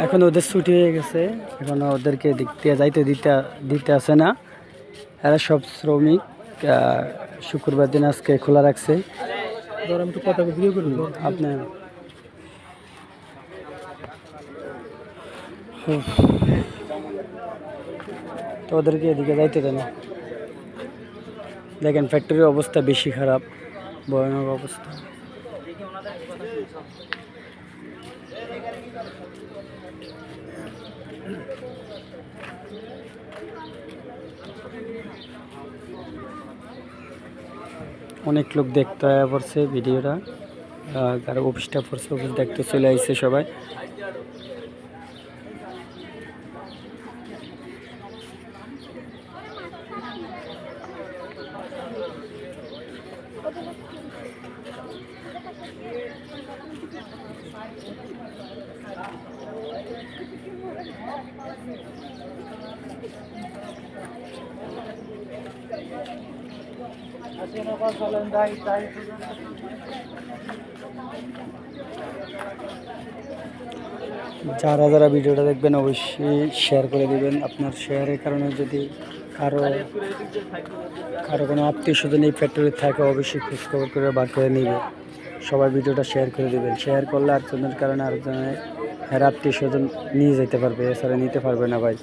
এখন ওদের ছুটি হয়ে গেছে, এখন ওদেরকে দিক দিয়ে যাইতে দিতে আসে না। এরা সব শ্রমিক শুক্রবার দিন আজকে খোলা রাখছে। আপনি তো ওদেরকে এদিকে যাইতে দেন। দেখেন ফ্যাক্টরির অবস্থা বেশি খারাপ, ভয়ানক অবস্থা। অনেক লোক দেখতে পড়ছে ভিডিওটা, যারা অফিসটা পড়ছে অফিস দেখতে চলে আসছে সবাই। যারা যারা ভিডিওটা দেখবেন অবশ্যই শেয়ার করে দিবেন। আপনার শেয়ারের কারণে যদি কারো কোনো আত্মীয় স্বজন এই ফ্যাক্টরি থাকে অবশ্যই খোঁজখবর করে বার করে নিবে। সবাই ভিডিওটা শেয়ার করে দেবেন। শেয়ার করলে আরেকজনের কারণে আরেকজনের আত্মীয় স্বজন নিয়ে যেতে পারবে, এছাড়া নিতে পারবে না ভাই।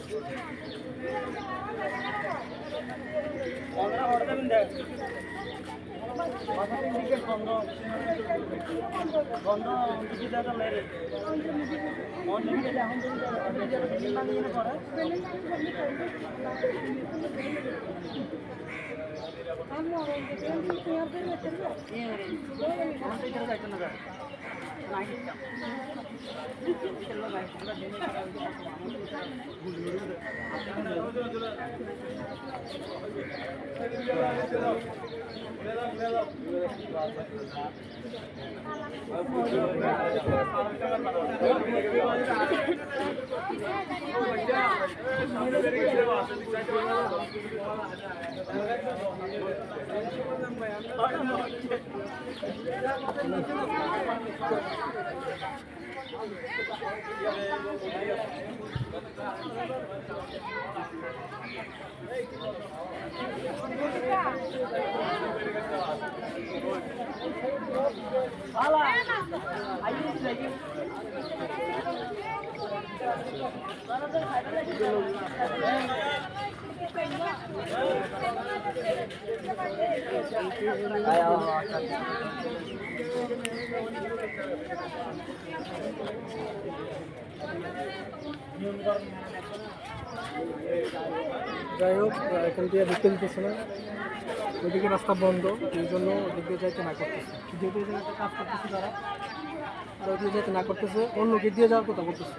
যাই হোক, এখান থেকে ঢুকতে দিতেছে না, ওইদিকে রাস্তা বন্ধ, এই জন্য ওদিকে যাইতে না করতেছে। যেহেতু এখানে একটা কাজ করতেছে তারা, আর ওদিকে যাইতে না করতেছে, অন্য গেট দিয়ে যাওয়ার কথা বলতেছে।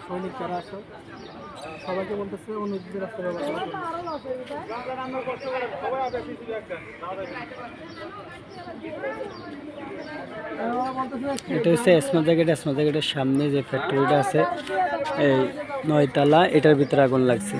সৈনিক যারা আছে সবাইকে বলতেছে অন্য দিকে রাস্তা ব্যবহার করা। এটা হচ্ছে এসমা জায়গাটার সামনে যে ফ্যাক্টরিটা আছে, এই 9 তলা, এটার ভিতরে আগুন লাগছে।